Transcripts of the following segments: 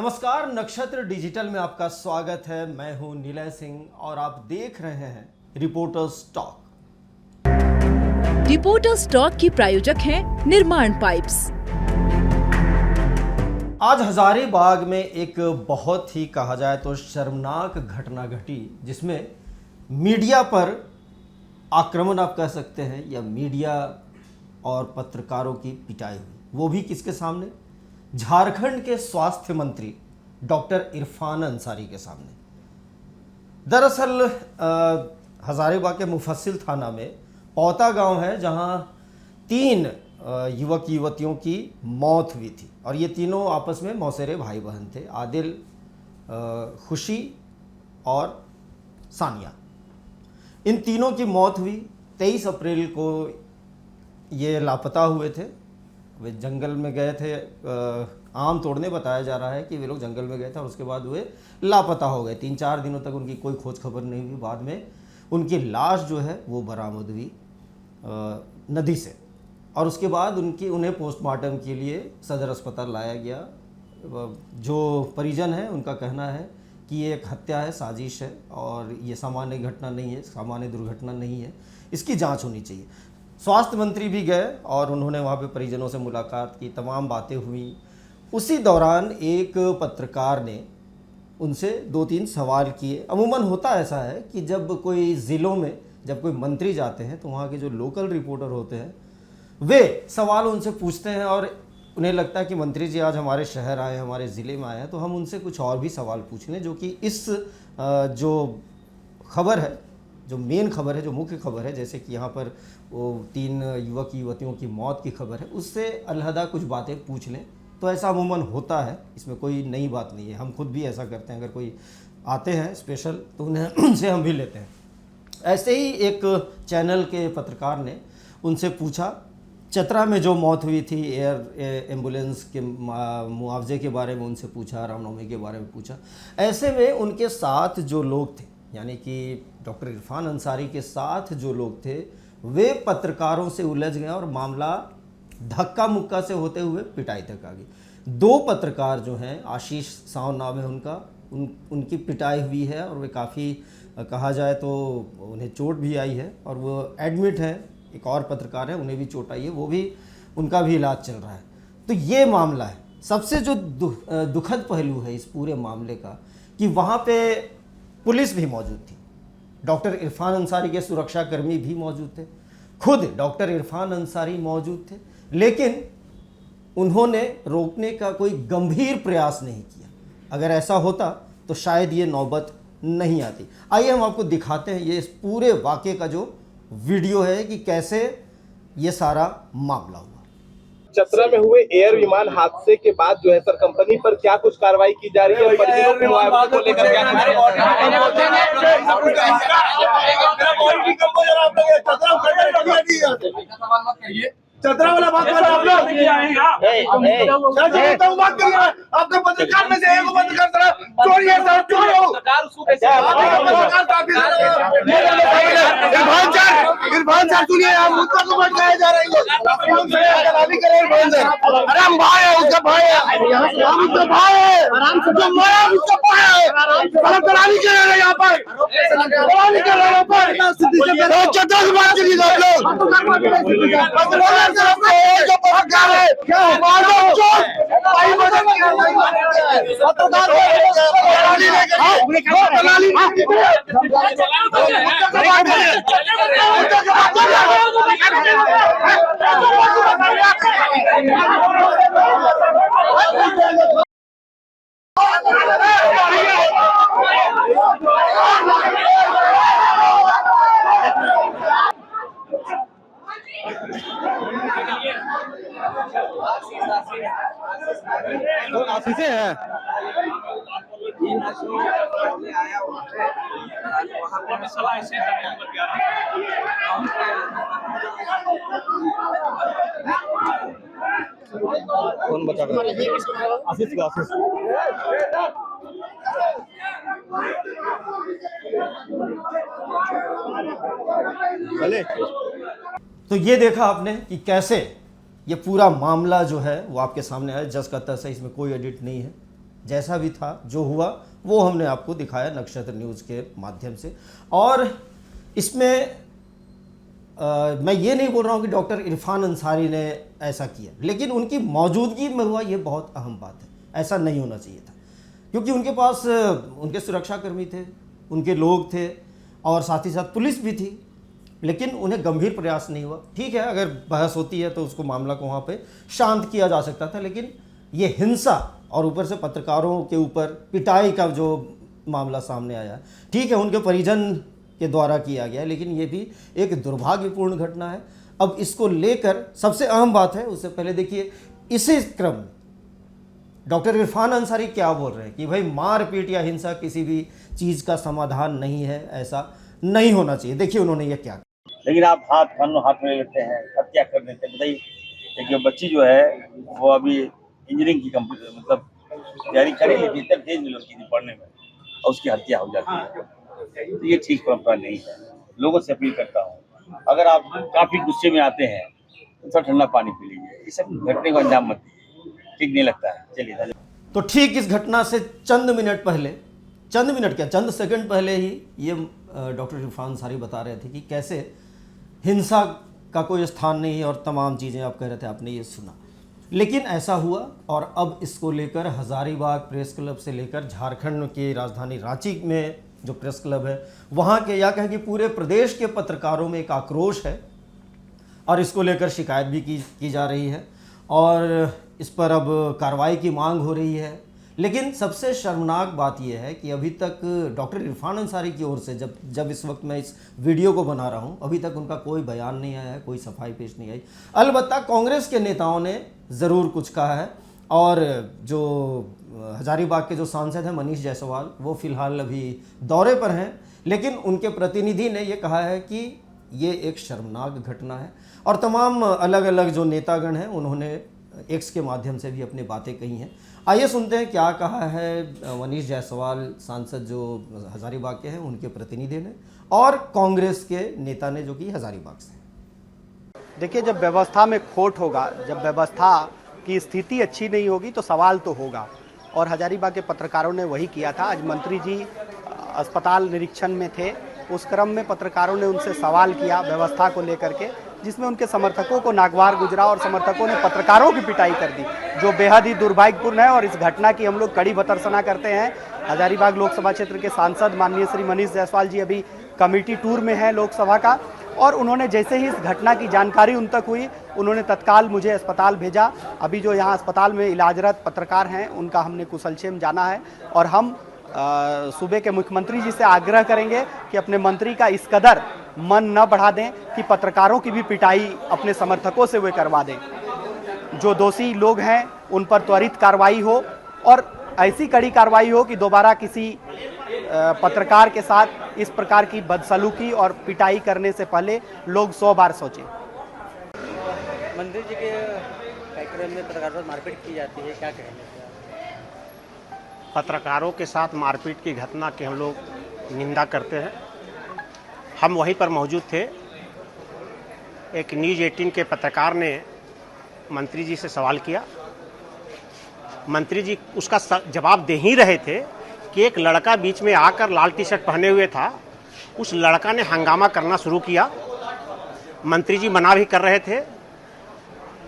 नमस्कार, नक्षत्र डिजिटल में आपका स्वागत है। मैं हूं निलय सिंह और आप देख रहे हैं रिपोर्टर्स टॉक। रिपोर्टर्स टॉक की प्रायोजक हैं निर्माण पाइप्स। आज हजारीबाग में एक बहुत ही कहा जाए तो शर्मनाक घटना घटी, जिसमें मीडिया पर आक्रमण आप कह सकते हैं या मीडिया और पत्रकारों की पिटाई हुई। वो भी किसके सामने? झारखंड के स्वास्थ्य मंत्री डॉक्टर इरफान अंसारी के सामने। दरअसल हजारीबाग के मुफस्सिल थाना में पौता गांव है, जहां 3 युवक युवतियों की मौत हुई थी और ये तीनों आपस में मौसेरे भाई बहन थे। आदिल, खुशी और सानिया, इन तीनों की मौत हुई। 23 अप्रैल को ये लापता हुए थे। वे जंगल में गए थे आम तोड़ने। बताया जा रहा है कि वे लोग जंगल में गए थे और उसके बाद वे लापता हो गए। 3-4 दिनों तक उनकी कोई खोज खबर नहीं हुई। बाद में उनकी लाश जो है वो बरामद हुई नदी से और उसके बाद उन्हें पोस्टमार्टम के लिए सदर अस्पताल लाया गया। जो परिजन है उनका कहना है कि ये एक हत्या है, साजिश है और ये सामान्य घटना नहीं है, सामान्य दुर्घटना नहीं है, इसकी जांच होनी चाहिए। स्वास्थ्य मंत्री भी गए और उन्होंने वहाँ पे परिजनों से मुलाकात की, तमाम बातें हुई। उसी दौरान एक पत्रकार ने उनसे 2-3 सवाल किए। अमूमन होता ऐसा है कि जब कोई ज़िलों में जब कोई मंत्री जाते हैं तो वहाँ के जो लोकल रिपोर्टर होते हैं वे सवाल उनसे पूछते हैं और उन्हें लगता है कि मंत्री जी आज हमारे शहर आए, हमारे ज़िले में आए हैं, तो हम उनसे कुछ और भी सवाल पूछ लें, जो कि इस जो खबर है, जो मेन खबर है, जो मुख्य खबर है, जैसे कि यहाँ पर वो 3 युवक युवतियों की मौत की खबर है, उससे अलहदा कुछ बातें पूछ लें। तो ऐसा अमूमन होता है, इसमें कोई नई बात नहीं है। हम खुद भी ऐसा करते हैं, अगर कोई आते हैं स्पेशल तो उन्हें उनसे हम भी लेते हैं। ऐसे ही एक चैनल के पत्रकार ने उनसे पूछा, चतरा में जो मौत हुई थी, एयर एम्बुलेंस के मुआवजे के बारे में उनसे पूछा, रामनवमी के बारे में पूछा। ऐसे में उनके साथ जो लोग थे, यानी कि डॉक्टर इरफान अंसारी के साथ जो लोग थे, वे पत्रकारों से उलझ गए और मामला धक्का मुक्का से होते हुए पिटाई तक आ गई। 2 पत्रकार जो हैं, आशीष साव नाम है उनका, उनकी पिटाई हुई है और वे काफ़ी कहा जाए तो उन्हें चोट भी आई है और वो एडमिट है। एक और पत्रकार है, उन्हें भी चोट आई है, वो भी, उनका भी इलाज चल रहा है। तो ये मामला है। सबसे जो दुखद पहलू है इस पूरे मामले का कि वहाँ पे पुलिस भी मौजूद थी, डॉक्टर इरफान अंसारी के सुरक्षाकर्मी भी मौजूद थे, खुद डॉक्टर इरफान अंसारी मौजूद थे, लेकिन उन्होंने रोकने का कोई गंभीर प्रयास नहीं किया। अगर ऐसा होता तो शायद ये नौबत नहीं आती। आइए हम आपको दिखाते हैं ये इस पूरे वाक़े का जो वीडियो है कि कैसे ये सारा मामला हुआ। चतरा में हुए एयर विमान हादसे के बाद जो है सर, कंपनी पर क्या कुछ कार्रवाई की जा रही है? परिजनों को मुआवजे को लेकर चतरा वाला बात कर आप लोग, बात करिए। आपके पत्रकार में से एक पत्रकार चोरी है सर, चोर हो इरफान सर, सुनिए, आप मुद्दा को भटकाया जा रही है। अरे हम भाई है, उसका भाई है, हम उसका भाई है, जो मारा उसका भाई है। गलत दलाली कर रहे हैं यहाँ पर, दलाली कर रहे हैं यहाँ पर। चतरा से बात करिए आप लोग। जो पत्रकार है आशीषे है कौन बचा आशीष का आशीष चले। तो ये देखा आपने कि कैसे ये पूरा मामला जो है वो आपके सामने आया। जस का तस है, इसमें कोई एडिट नहीं है। जैसा भी था, जो हुआ वो हमने आपको दिखाया नक्षत्र न्यूज़ के माध्यम से। और इसमें मैं ये नहीं बोल रहा हूँ कि डॉक्टर इरफान अंसारी ने ऐसा किया, लेकिन उनकी मौजूदगी में हुआ ये बहुत अहम बात है। ऐसा नहीं होना चाहिए था, क्योंकि उनके पास उनके सुरक्षाकर्मी थे, उनके लोग थे और साथ ही साथ पुलिस भी थी, लेकिन उन्हें गंभीर प्रयास नहीं हुआ। ठीक है, अगर बहस होती है तो उसको मामला को वहाँ पे शांत किया जा सकता था, लेकिन ये हिंसा और ऊपर से पत्रकारों के ऊपर पिटाई का जो मामला सामने आया, ठीक है उनके परिजन के द्वारा किया गया, लेकिन ये भी एक दुर्भाग्यपूर्ण घटना है। अब इसको लेकर सबसे अहम बात है, उससे पहले देखिए इसी क्रम में डॉक्टर इरफान अंसारी क्या बोल रहे हैं कि भाई मारपीट या हिंसा किसी भी चीज़ का समाधान नहीं है, ऐसा नहीं होना चाहिए। देखिए उन्होंने ये क्या, लेकिन आप हाथ में लेते हैं, हत्या कर देते हैं। बताइए, एक बच्ची जो है वो अभी इंजीनियरिंग की मतलब तैयारी करी, लेकिन इतना तेज नहीं लड़की थी पढ़ने में, और उसकी हत्या हो जाती है। तो ये ठीक परंपरा नहीं है। लोगों से अपील करता हूँ, अगर आप काफी गुस्से में आते हैं तो थोड़ा ठंडा पानी पी लीजिए, इस सब घटने को अंजाम मत दीजिए, ठीक नहीं लगता है। चलिए। तो ठीक इस घटना से चंद मिनट पहले, चंद मिनट क्या चंद सेकंड पहले ही ये डॉक्टर इरफान अंसारी बता रहे थे कि कैसे हिंसा का कोई स्थान नहीं है और तमाम चीज़ें आप कह रहे थे, आपने ये सुना। लेकिन ऐसा हुआ और अब इसको लेकर हज़ारीबाग प्रेस क्लब से लेकर झारखंड की राजधानी रांची में जो प्रेस क्लब है वहाँ के, या कहें कि पूरे प्रदेश के पत्रकारों में एक आक्रोश है और इसको लेकर शिकायत भी की जा रही है और इस पर अब कार्रवाई की मांग हो रही है। लेकिन सबसे शर्मनाक बात यह है कि अभी तक डॉक्टर इरफान अंसारी की ओर से जब इस वक्त मैं इस वीडियो को बना रहा हूं, अभी तक उनका कोई बयान नहीं आया है, कोई सफाई पेश नहीं आई। अलबत्ता कांग्रेस के नेताओं ने ज़रूर कुछ कहा है और जो हजारीबाग के जो सांसद हैं मनीष जायसवाल, वो फिलहाल अभी दौरे पर हैं, लेकिन उनके प्रतिनिधि ने ये कहा है कि ये एक शर्मनाक घटना है। और तमाम अलग अलग जो नेतागण हैं उन्होंने एक्स के माध्यम से भी अपनी बातें कही हैं। आइए सुनते हैं क्या कहा है मनीष जायसवाल सांसद जो हजारीबाग के हैं, उनके प्रतिनिधि ने, और कांग्रेस के नेता ने जो कि हजारीबाग से। देखिए, जब व्यवस्था में खोट होगा, जब व्यवस्था की स्थिति अच्छी नहीं होगी तो सवाल तो होगा, और हजारीबाग के पत्रकारों ने वही किया था। आज मंत्री जी अस्पताल निरीक्षण में थे, उस क्रम में पत्रकारों ने उनसे सवाल किया व्यवस्था को लेकर के, जिसमें उनके समर्थकों को नागवार गुजरा और समर्थकों ने पत्रकारों की पिटाई कर दी, जो बेहद ही दुर्भाग्यपूर्ण है। और इस घटना की हम लोग कड़ी भर्त्सना करते हैं। हजारीबाग लोकसभा क्षेत्र के सांसद माननीय श्री मनीष जायसवाल जी अभी कमेटी टूर में हैं लोकसभा का, और उन्होंने जैसे ही इस घटना की जानकारी उन तक हुई, उन्होंने तत्काल मुझे अस्पताल भेजा। अभी जो यहाँ अस्पताल में इलाजरत पत्रकार हैं उनका हमने कुशलक्षेम जाना है, और हम सूबे के मुख्यमंत्री जी से आग्रह करेंगे कि अपने मंत्री का इस कदर मन न बढ़ा दें कि पत्रकारों की भी पिटाई अपने समर्थकों से वे करवा दें। जो दोषी लोग हैं उन पर त्वरित कार्रवाई हो, और ऐसी कड़ी कार्रवाई हो कि दोबारा किसी पत्रकार के साथ इस प्रकार की बदसलूकी और पिटाई करने से पहले लोग 100 बार सोचें। मंत्री जी के कार्यक्रम में पत्रकारों पर मारपीट की जाती है, क्या कहेंगे? पत्रकारों के साथ मारपीट की घटना की हम लोग निंदा करते हैं। हम वहीं पर मौजूद थे। एक न्यूज़ 18 के पत्रकार ने मंत्री जी से सवाल किया, मंत्री जी उसका जवाब दे ही रहे थे कि एक लड़का बीच में आकर लाल टी शर्ट पहने हुए था, उस लड़का ने हंगामा करना शुरू किया। मंत्री जी मना भी कर रहे थे।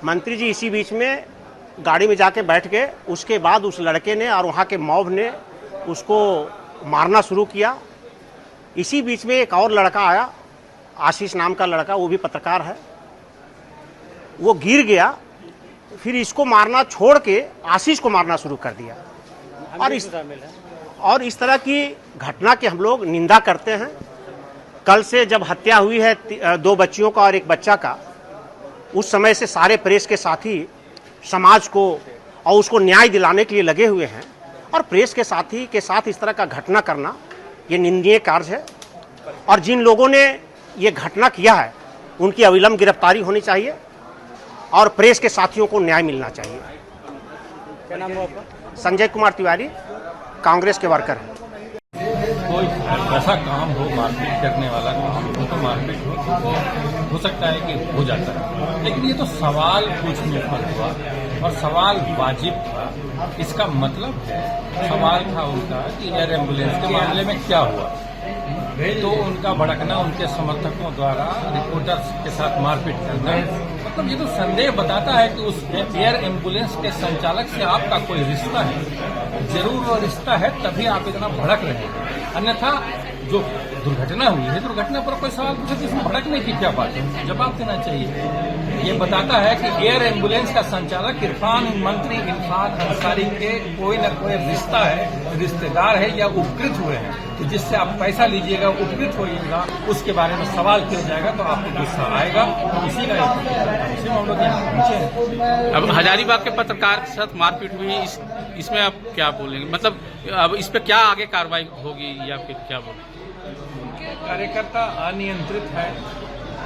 मंत्री जी इसी बीच में गाड़ी में जाके बैठ गए। उसके बाद उस लड़के ने और वहाँ के मॉब ने उसको मारना शुरू किया। इसी बीच में एक और लड़का आया, आशीष नाम का लड़का, वो भी पत्रकार है, वो गिर गया। फिर इसको मारना छोड़ के आशीष को मारना शुरू कर दिया। और इस तरह की घटना की हम लोग निंदा करते हैं। कल से जब हत्या हुई है 2 बच्चियों का और 1 बच्चा का, उस समय से सारे प्रेस के साथी समाज को और उसको न्याय दिलाने के लिए लगे हुए हैं, और प्रेस के साथी के साथ इस तरह का घटना करना ये निंदनीय कार्य है। और जिन लोगों ने ये घटना किया है उनकी अविलंब गिरफ्तारी होनी चाहिए और प्रेस के साथियों को न्याय मिलना चाहिए। क्या नाम है आपका? संजय कुमार तिवारी, कांग्रेस के वर्कर हैं। कोई ऐसा काम हो, मारपीट करने वाला काम हो तो मारपीट हो, हो सकता है कि हो जाता है, लेकिन ये तो सवाल पूछने पर हुआ और सवाल वाजिब था। इसका मतलब है सवाल था उनका कि एयर एम्बुलेंस के मामले में क्या हुआ, तो उनका भड़कना उनके समर्थकों द्वारा रिपोर्टर्स के साथ मारपीट करना, मतलब ये तो संदेह बताता है कि उस एयर एम्बुलेंस के संचालक से आपका कोई रिश्ता है। जरूर वो रिश्ता है, तभी आप इतना भड़क रहे हैं। अन्यथा जो दुर्घटना हुई है, दुर्घटना पर कोई सवाल पूछे तो इसमें भड़कने की क्या बात है, जवाब देना चाहिए। ये बताता है कि एयर एम्बुलेंस का संचालक मंत्री इरफान अंसारी के कोई न कोई रिश्ता है, रिश्तेदार है या उपकृत हुए हैं, तो जिससे आप पैसा लीजिएगा, उपकृत होइएगा, उसके बारे में सवाल किया जाएगा तो आपको गुस्सा आएगा। उसी का उसी में हम लोग यहाँ पहुंचे हैं। अब हजारीबाग के पत्रकार के साथ मारपीट हुई, इसमें आप क्या बोलेंगे, मतलब अब इस पे क्या आगे कार्रवाई होगी या फिर क्या बोलेंगे? कार्यकर्ता अनियंत्रित है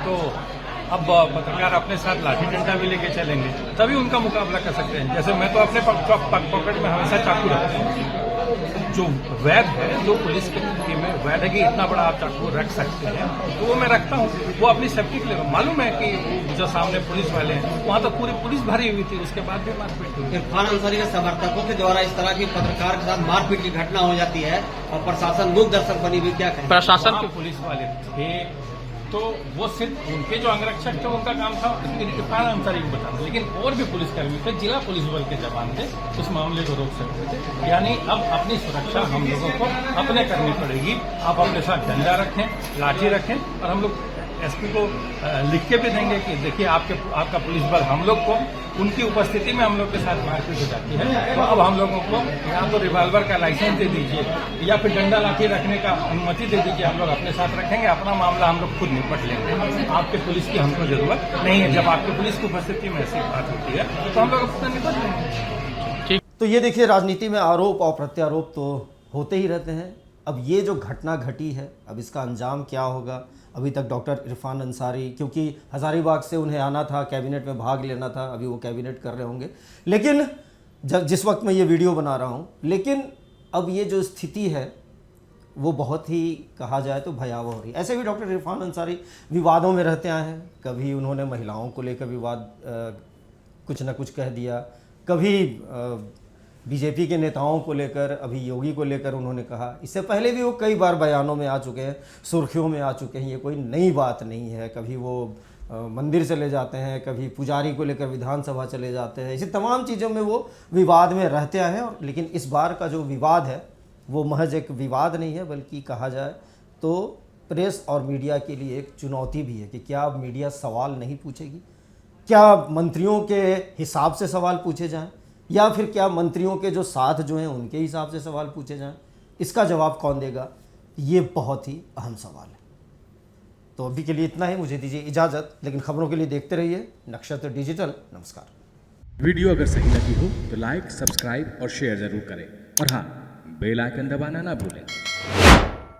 तो अब पत्रकार अपने साथ लाठी डंडा भी लेके चलेंगे, तभी उनका मुकाबला कर सकते हैं। जैसे मैं तो अपने पॉकेट में हमेशा चाकू रखता हूँ। जो वैध है, जो पुलिस के में वैध है कि इतना बड़ा आप चाकू रख सकते हैं, तो वो मैं रखता हूँ। वो अपनी सेफ्टी के लिए, मालूम है कि जो सामने पुलिस वाले हैं वहाँ तो पूरी पुलिस भरी हुई थी, उसके बाद भी मारपीट हुई। इरफान अंसारी के समर्थकों के द्वारा इस तरह की पत्रकार के साथ मारपीट की घटना हो जाती है और प्रशासन मूक दर्शक बनी हुई, क्या कहें? प्रशासन के पुलिस वाले थे तो वो सिर्फ उनके जो अंगरक्षक थे उनका काम था इरफान अंसारी को बताना, लेकिन और भी पुलिसकर्मी थे, जिला पुलिस बल के जवान थे, उस मामले को रोक सकते थे। यानी अब अपनी सुरक्षा हम लोगों को अपने करनी पड़ेगी। आप अपने साथ डंडा रखें, लाठी रखें, और हम लोग एसपी को लिख के भी देंगे कि देखिए आपका पुलिस बल हम लोग को उनकी उपस्थिति में हम लोग के साथ मारपीट हो जाती है, तो अब हम लोगों को या तो रिवॉल्वर का लाइसेंस दे दीजिए या फिर डंडा लाठी रखने का अनुमति दे दीजिए। हम लोग अपने साथ रखेंगे, अपना मामला हम लोग खुद निपट लेंगे। आपके पुलिस की हमको जरूरत नहीं है। जब आपकी पुलिस की उपस्थिति में ऐसी बात होती है तो हम लोग अपना निपट लेंगे। तो ये देखिए, राजनीति में आरोप और प्रत्यारोप तो होते ही रहते हैं। अब ये जो घटना घटी है, अब इसका अंजाम क्या होगा? अभी तक डॉक्टर इरफान अंसारी, क्योंकि हज़ारीबाग से उन्हें आना था, कैबिनेट में भाग लेना था, अभी वो कैबिनेट कर रहे होंगे, लेकिन जिस वक्त मैं ये वीडियो बना रहा हूँ, लेकिन अब ये जो स्थिति है वो बहुत ही, कहा जाए तो भयावह हो रही है। ऐसे भी डॉक्टर इरफान अंसारी विवादों में रहते आए हैं। कभी उन्होंने महिलाओं को लेकर विवाद कुछ न कुछ कह दिया, कभी बीजेपी के नेताओं को लेकर, अभी योगी को लेकर उन्होंने कहा। इससे पहले भी वो कई बार बयानों में आ चुके हैं, सुर्खियों में आ चुके हैं। ये कोई नई बात नहीं है। कभी वो मंदिर चले जाते हैं, कभी पुजारी को लेकर विधानसभा चले जाते हैं। इसी तमाम चीज़ों में वो विवाद में रहते आए हैं। और लेकिन इस बार का जो विवाद है वो महज एक विवाद नहीं है, बल्कि कहा जाए तो प्रेस और मीडिया के लिए एक चुनौती भी है कि क्या अब मीडिया सवाल नहीं पूछेगी? क्या मंत्रियों के हिसाब से सवाल पूछे जाएं, या फिर क्या मंत्रियों के जो साथ जो हैं उनके हिसाब से सवाल पूछे जाएं? इसका जवाब कौन देगा? ये बहुत ही अहम सवाल है। तो अभी के लिए इतना ही, मुझे दीजिए इजाज़त, लेकिन खबरों के लिए देखते रहिए नक्षत्र डिजिटल। नमस्कार। वीडियो अगर सही लगी हो तो लाइक, सब्सक्राइब और शेयर जरूर करें, और हाँ, बेल आइकन दबाना ना भूलें।